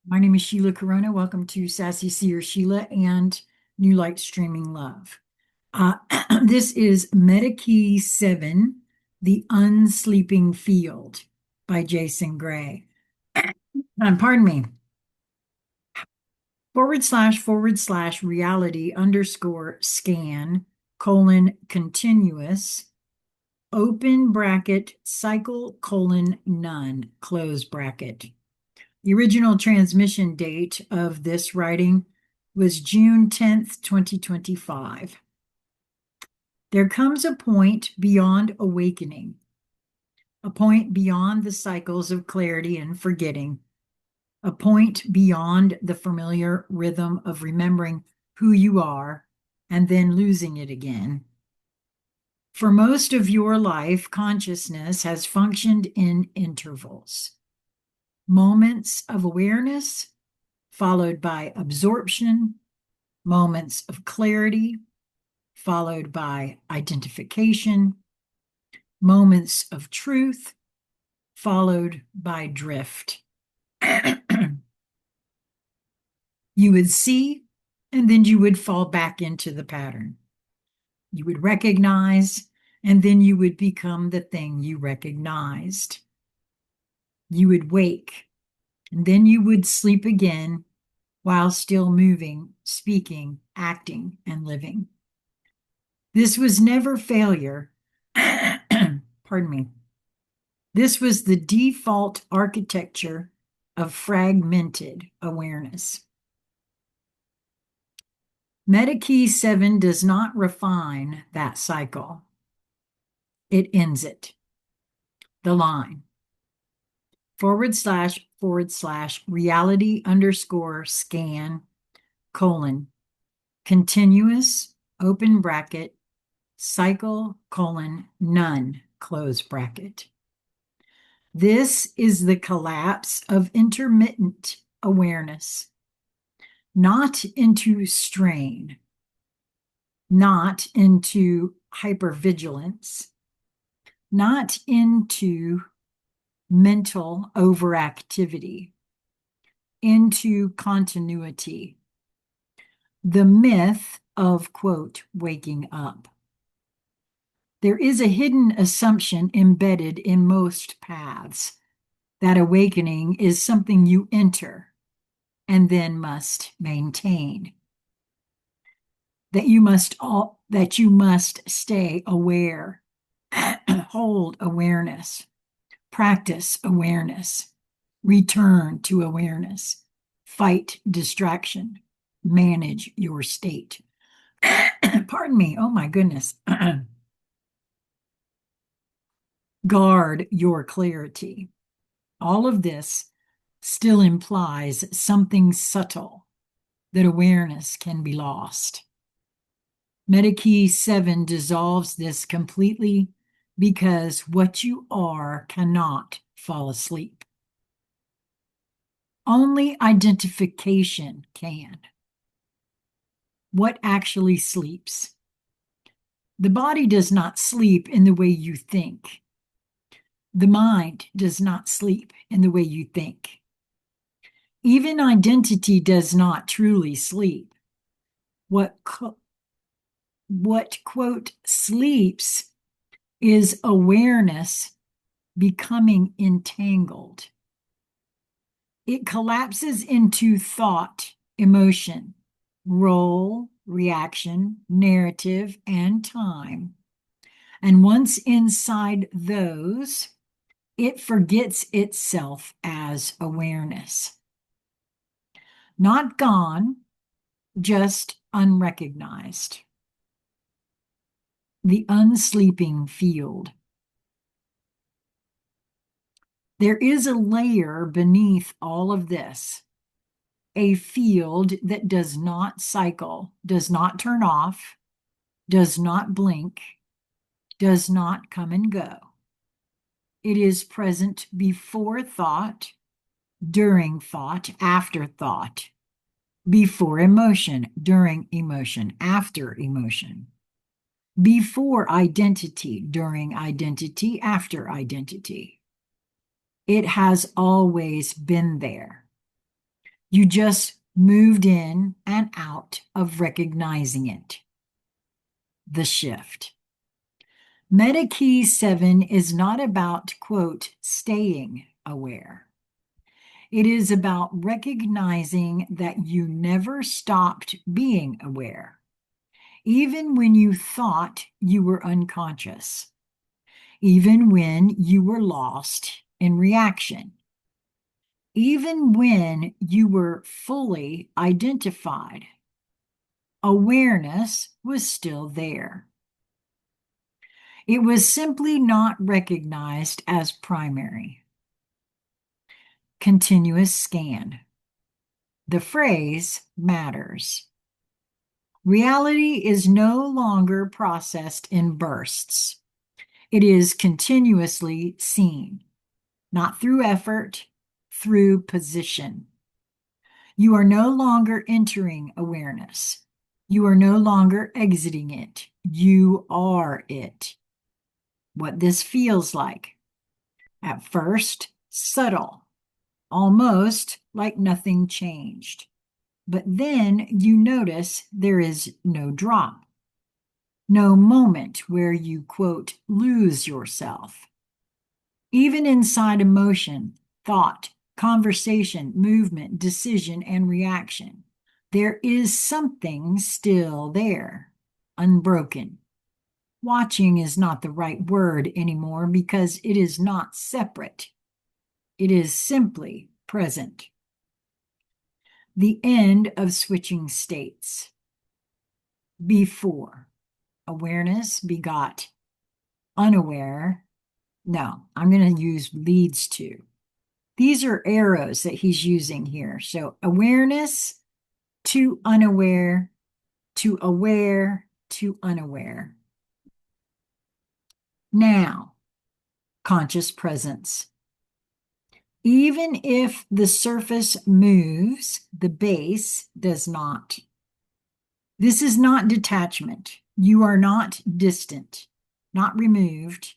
My name is Sheila Corona. Welcome to Sassy Seer Sheila and New Light Streaming Love. This is Meta-Key 7, The Unsleeping Field by Jason Gray. Pardon me. / reality underscore scan colon continuous open bracket cycle colon none close bracket. The original transmission date of this writing was June 10th, 2025. There comes a point beyond awakening, a point beyond the cycles of clarity and forgetting, a point beyond the familiar rhythm of remembering who you are and then losing it again. For most of your life, consciousness has functioned in intervals. Moments of awareness, followed by absorption, moments of clarity, followed by identification, moments of truth, followed by drift. You would see, and then you would fall back into the pattern. You would recognize, and then you would become the thing you recognized. You would wake, and then you would sleep again while still moving, speaking, acting, and living. This was never failure. Pardon me. This was the default architecture of fragmented awareness. Meta-Key 7 does not refine that cycle. It ends it. The line / reality underscore scan colon continuous open bracket cycle colon none close bracket. This is the collapse of intermittent awareness, not into strain, not into hypervigilance, not into mental overactivity, into continuity. The myth of, quote, waking up. There is a hidden assumption embedded in most paths that awakening is something you enter and then must maintain. That you must stay aware, hold awareness, practice awareness, return to awareness, fight distraction, manage your state. Pardon me, oh my goodness. Guard your clarity. All of this still implies something subtle, that awareness can be lost. Meta-Key 7 dissolves this completely because what you are cannot fall asleep. Only identification can. What actually sleeps? The body does not sleep in the way you think. The mind does not sleep in the way you think. Even identity does not truly sleep. What quote, sleeps is awareness becoming entangled. It collapses into thought, emotion, role, reaction, narrative, and time. And once inside those, it forgets itself as awareness. Not gone, just unrecognized. The unsleeping field. There is a layer beneath all of this, a field that does not cycle, does not turn off, does not blink, does not come and go. It is present before thought, during thought, after thought, before emotion, during emotion, after emotion, before identity, during identity, after identity. It has always been there. You just moved in and out of recognizing it. The shift. Meta Key 7 is not about, quote, staying aware. It is about recognizing that you never stopped being aware, even when you thought you were unconscious, even when you were lost in reaction, even when you were fully identified. Awareness was still there. It was simply not recognized as primary. Continuous scan. The phrase matters. Reality is no longer processed in bursts. It is continuously seen, not through effort, through position. You are no longer entering awareness. You are no longer exiting it. You are it. What this feels like. At first, subtle, almost like nothing changed. But then you notice there is no drop, no moment where you, quote, lose yourself. Even inside emotion, thought, conversation, movement, decision, and reaction, there is something still there, unbroken. Watching is not the right word anymore because it is not separate. It is simply present. The end of switching states. Before, awareness begot unaware. No, I'm going to use leads to. These are arrows that he's using here. So awareness to unaware, to aware, to unaware. Now, conscious presence. Even if the surface moves, the base does not. This is not detachment. You are not distant, not removed,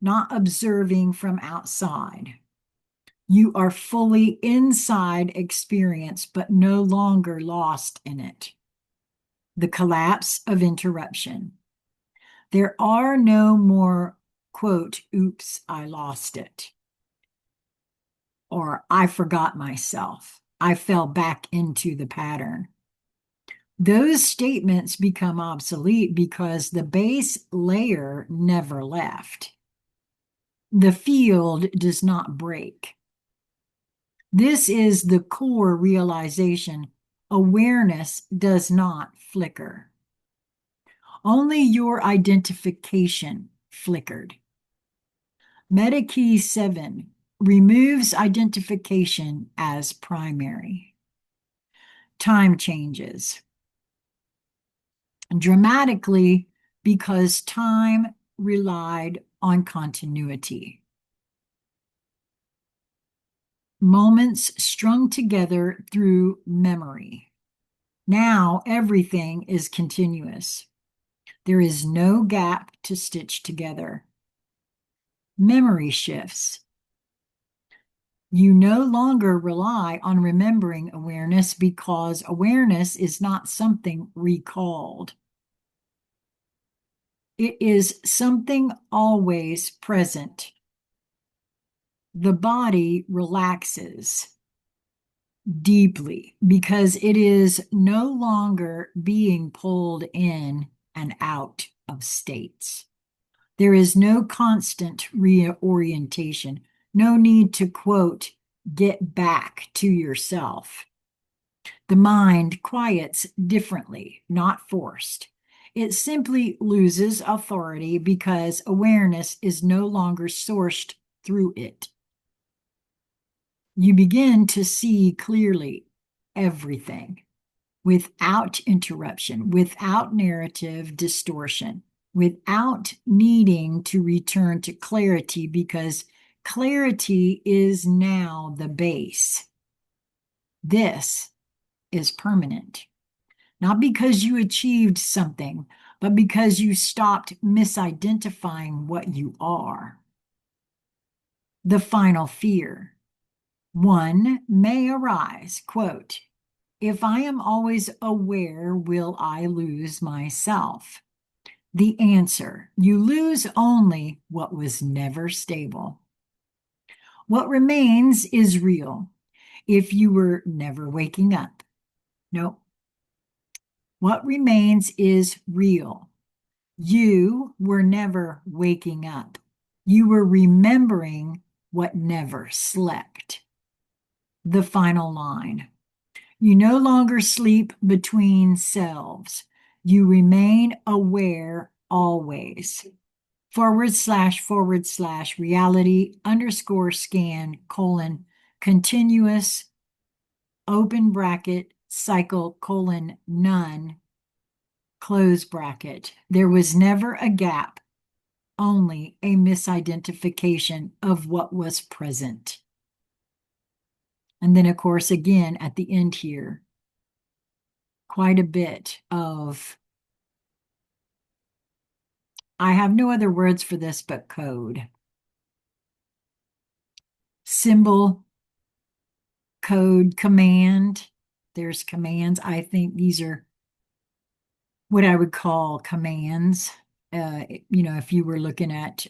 not observing from outside. You are fully inside experience, but no longer lost in it. The collapse of interruption. There are no more, quote, oops, I lost it. Or I forgot myself. I fell back into the pattern. Those statements become obsolete because the base layer never left. The field does not break. This is the core realization. Awareness does not flicker. Only your identification flickered. Meta Key 7 removes identification as primary. Time changes dramatically because time relied on continuity. Moments strung together through memory. Now everything is continuous. There is no gap to stitch together. Memory shifts. You no longer rely on remembering awareness because awareness is not something recalled. It is something always present. The body relaxes deeply because it is no longer being pulled in and out of states. There is no constant reorientation, no need to, quote, get back to yourself. The mind quiets differently, not forced. It simply loses authority because awareness is no longer sourced through it. You begin to see clearly everything without interruption, without narrative distortion, without needing to return to clarity because clarity is now the base. This is permanent, not because you achieved something, but because you stopped misidentifying what you are. The final fear. One may arise, quote, if I am always aware, will I lose myself? The answer, you lose only what was never stable. What remains is real if you were never waking up. No. What remains is real. You were never waking up. You were remembering what never slept. The final line. You no longer sleep between selves. You remain aware always. / reality _ scan : continuous open bracket cycle : none close bracket. There was never a gap, only a misidentification of what was present. And then, of course, again, at the end here, quite a bit of, I have no other words for this but code. Symbol, code, command. There's commands. I think these are what I would call commands. If you were looking at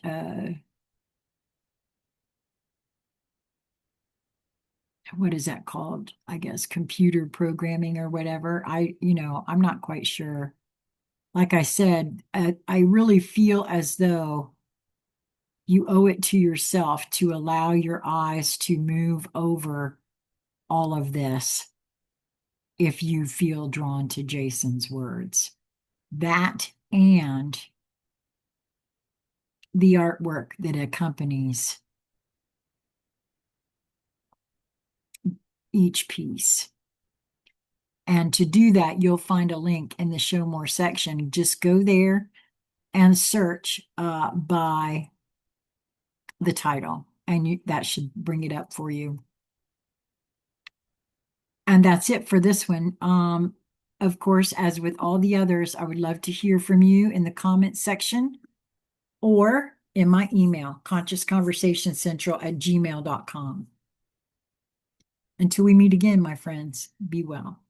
what is that called? I guess computer programming or whatever. I'm not quite sure. Like I said, I really feel as though you owe it to yourself to allow your eyes to move over all of this if you feel drawn to Jason's words. That and the artwork that accompanies each piece. And to do that, you'll find a link in the Show More section. Just go there and search by the title, and that should bring it up for you. And that's it for this one. Of course, as with all the others, I would love to hear from you in the comments section or in my email, consciousconversationscentral@gmail.com. Until we meet again, my friends, be well.